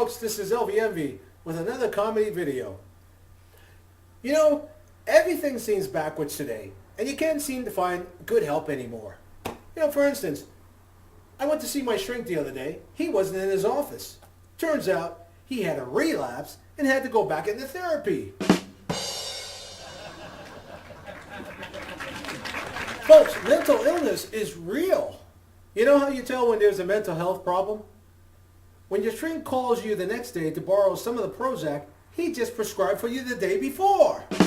folks, this is Elvy Envy with another comedy video. You know, everything seems backwards today, and you can't seem to find good help anymore. For instance, I went to see my shrink the other day. He wasn't in his office. Turns out he had a relapse and had to go back into therapy. Folks, mental illness is real. You know how you tell when there's a mental health problem? When your shrink calls you the next day to borrow some of the Prozac he just prescribed for you the day before. And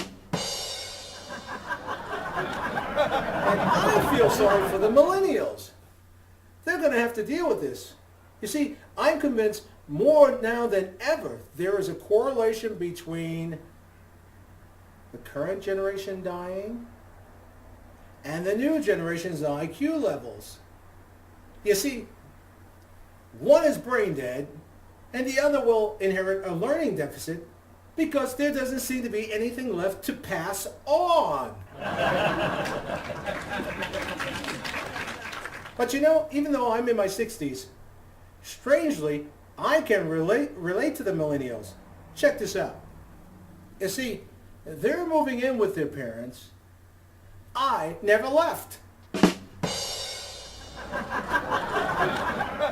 I feel sorry for the millennials. They're going to have to deal with this. You see, I'm convinced more now than ever there is a correlation between the current generation dying and the new generation's IQ levels. You see, one is brain dead and the other will inherit a learning deficit because there doesn't seem to be anything left to pass on. But you know, even though I'm in my 60s, strangely, I can relate to the millennials. Check this out. You see, they're moving in with their parents. I never left.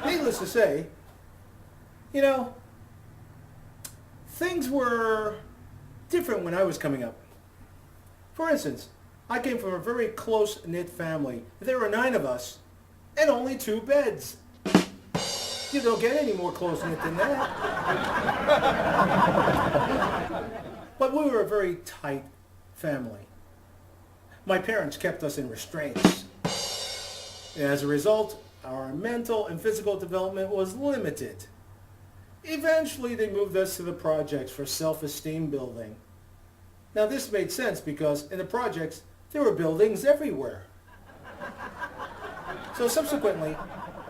Needless to say, things were different when I was coming up. For instance, I came from a very close-knit family. There were 9 of us and only 2 beds. You don't get any more close-knit than that. But we were a very tight family. My parents kept us in restraints. As a result, our mental and physical development was limited. Eventually, they moved us to the projects for self-esteem building. Now, this made sense because in the projects, there were buildings everywhere. So subsequently,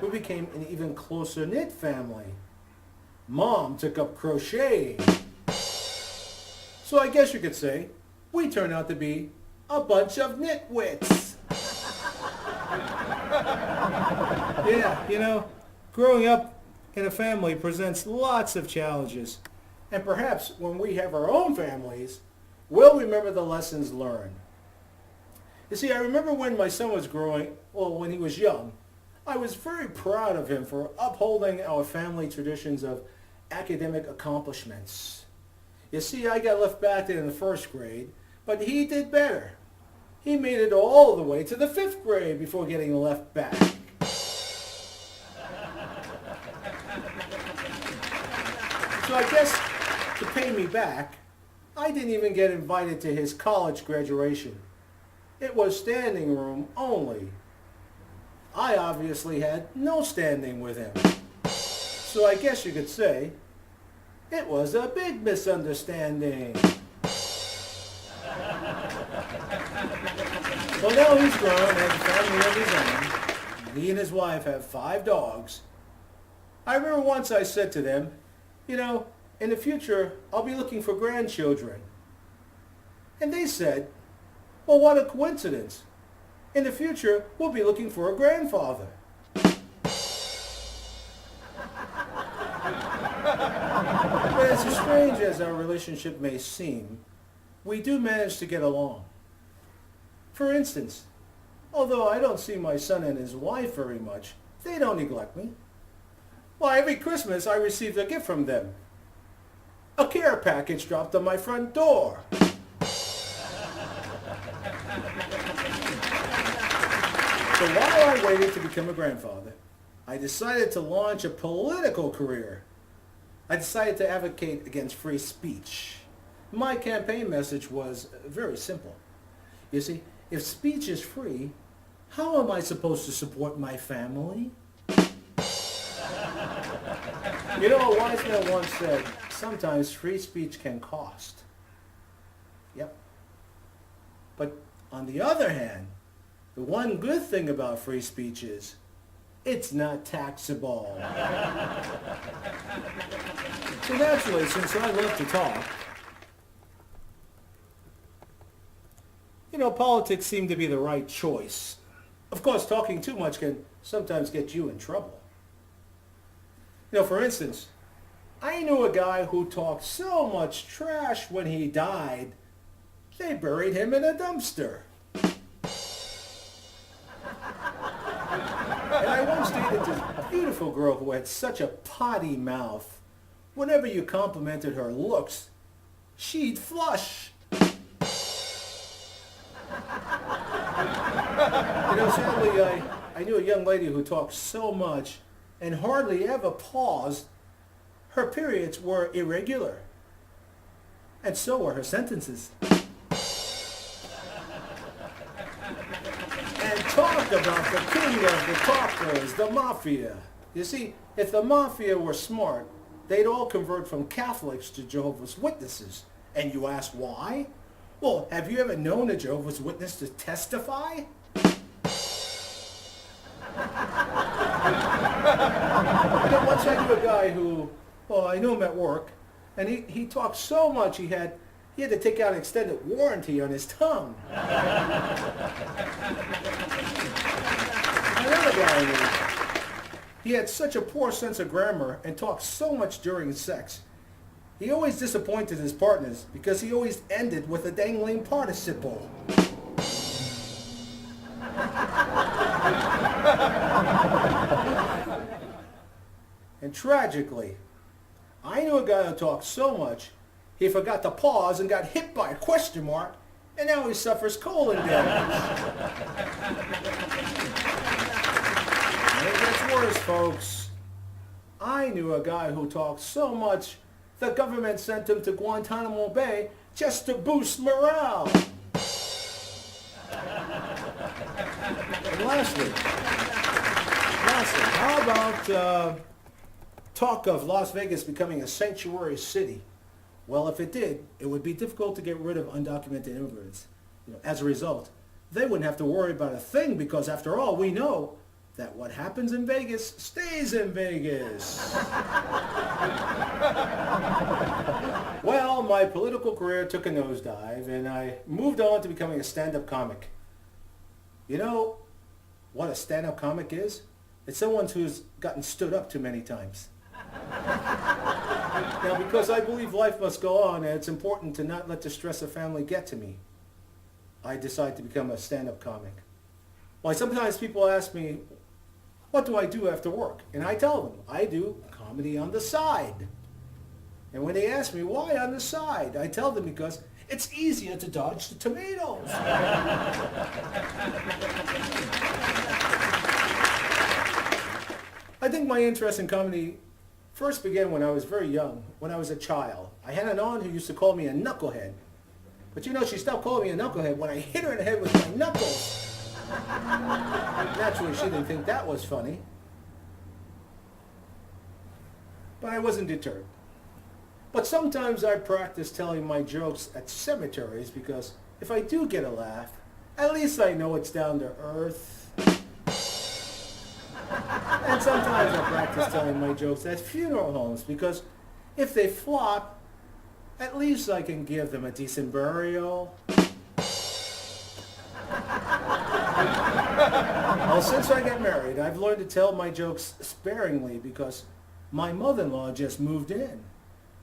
we became an even closer-knit family. Mom took up crocheting. So I guess you could say, we turned out to be a bunch of nitwits. Yeah, growing up in a family presents lots of challenges. And perhaps when we have our own families, we'll remember the lessons learned. You see, I remember when my son was when he was young, I was very proud of him for upholding our family traditions of academic accomplishments. You see, I got left back in the 1st grade, but he did better. He made it all the way to the 5th grade before getting left back. So I guess to pay me back, I didn't even get invited to his college graduation. It was standing room only. I obviously had no standing with him. So I guess you could say it was a big misunderstanding. Well, now he's grown, has a family of his own. He and his wife have 5 dogs. I remember once I said to them, in the future, I'll be looking for grandchildren. And they said, well, what a coincidence. In the future, we'll be looking for a grandfather. But as strange as our relationship may seem, we do manage to get along. For instance, although I don't see my son and his wife very much, they don't neglect me. Why, every Christmas I received a gift from them. A care package dropped on my front door. So while I waited to become a grandfather, I decided to launch a political career. I decided to advocate against free speech. My campaign message was very simple. You see, if speech is free, how am I supposed to support my family? A wise man once said, sometimes free speech can cost. Yep. But on the other hand, the one good thing about free speech is it's not taxable. So naturally, since I love to talk, politics seem to be the right choice. Of course, talking too much can sometimes get you in trouble. For instance, I knew a guy who talked so much trash when he died, they buried him in a dumpster. And I once dated this beautiful girl who had such a potty mouth. Whenever you complimented her looks, she'd flush. Sadly, I knew a young lady who talked so much and hardly ever paused. Her periods were irregular, and so were her sentences. And talk about the king of the talkers, the mafia. You see, if the mafia were smart, they'd all convert from Catholics to Jehovah's Witnesses. And you ask why? Well, have you ever known a Jehovah's Witness to testify? Once I knew a guy who, I knew him at work, and he talked so much he had to take out an extended warranty on his tongue. Another guy I knew, he had such a poor sense of grammar and talked so much during sex. He always disappointed his partners because he always ended with a dangling participle. And tragically, I knew a guy who talked so much, he forgot to pause and got hit by a question mark, and now he suffers colon damage. And it gets worse, folks. I knew a guy who talked so much, the government sent him to Guantanamo Bay just to boost morale. And lastly, how about talk of Las Vegas becoming a sanctuary city? Well, if it did, it would be difficult to get rid of undocumented immigrants. As a result, they wouldn't have to worry about a thing because, after all, we know that what happens in Vegas stays in Vegas. Well, my political career took a nosedive, and I moved on to becoming a stand-up comic. You know what a stand-up comic is? It's someone who's gotten stood up too many times. Now, because I believe life must go on and it's important to not let the stress of family get to me, I decided to become a stand-up comic. Well, sometimes people ask me, what do I do after work? And I tell them, I do comedy on the side. And when they ask me, why on the side? I tell them because it's easier to dodge the tomatoes. I think my interest in comedy first began when I was very young, when I was a child. I had an aunt who used to call me a knucklehead. But she stopped calling me a knucklehead when I hit her in the head with my knuckles. Naturally, she didn't think that was funny. But I wasn't deterred. But sometimes I practice telling my jokes at cemeteries because if I do get a laugh, at least I know it's down to earth. And sometimes I practice telling my jokes at funeral homes because if they flop, at least I can give them a decent burial. Well, since I got married, I've learned to tell my jokes sparingly because my mother-in-law just moved in.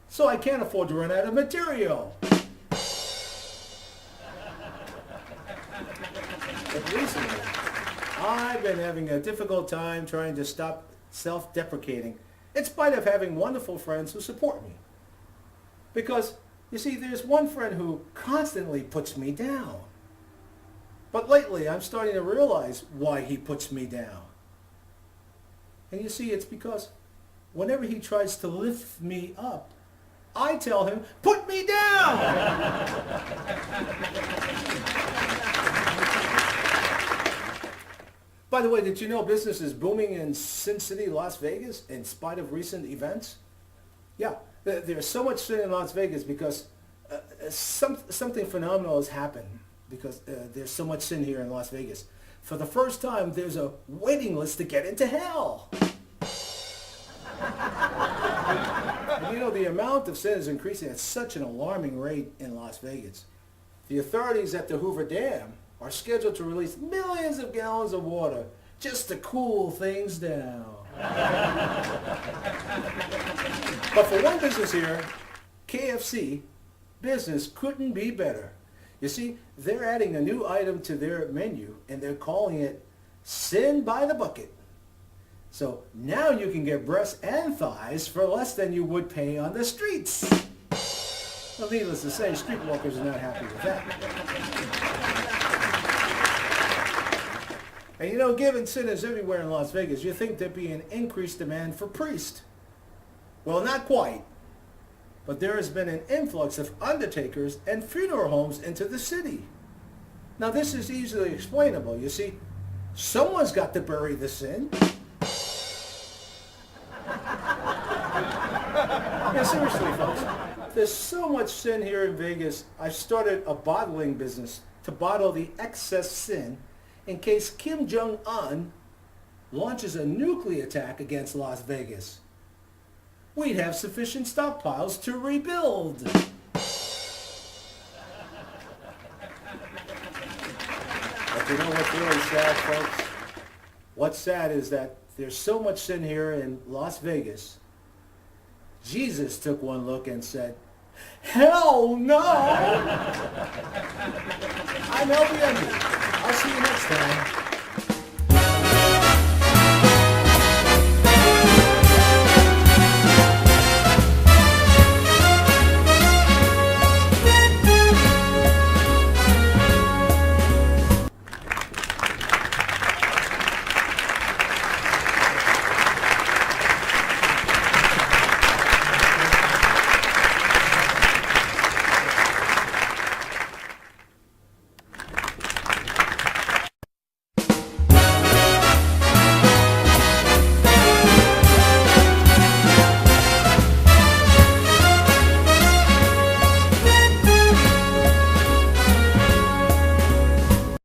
So I can't afford to run out of material. But recently, I've been having a difficult time trying to stop self-deprecating in spite of having wonderful friends who support me. Because, you see, there's one friend who constantly puts me down. But lately, I'm starting to realize why he puts me down. And you see, it's because whenever he tries to lift me up, I tell him, put me down! By the way, did you know business is booming in Sin City, Las Vegas, in spite of recent events? Yeah, there's so much sin in Las Vegas because something phenomenal has happened because there's so much sin here in Las Vegas. For the first time, there's a waiting list to get into hell. And the amount of sin is increasing at such an alarming rate in Las Vegas. The authorities at the Hoover Dam are scheduled to release millions of gallons of water just to cool things down. But for one business here, KFC, business couldn't be better. You see, they're adding a new item to their menu, and they're calling it Sin by the Bucket. So now you can get breasts and thighs for less than you would pay on the streets. Well, needless to say, streetwalkers are not happy with that. And you know, given sin is everywhere in Las Vegas, you think there'd be an increased demand for priests. Well, not quite. But there has been an influx of undertakers and funeral homes into the city. Now this is easily explainable. You see, someone's got to bury the sin. Yeah, seriously, folks. There's so much sin here in Vegas, I've started a bottling business to bottle the excess sin in case Kim Jong-un launches a nuclear attack against Las Vegas. We'd have sufficient stockpiles to rebuild. But you know what's really sad, folks? What's sad is that there's so much sin here in Las Vegas. Jesus took one look and said, "Hell no!" I'm Elvy Envy.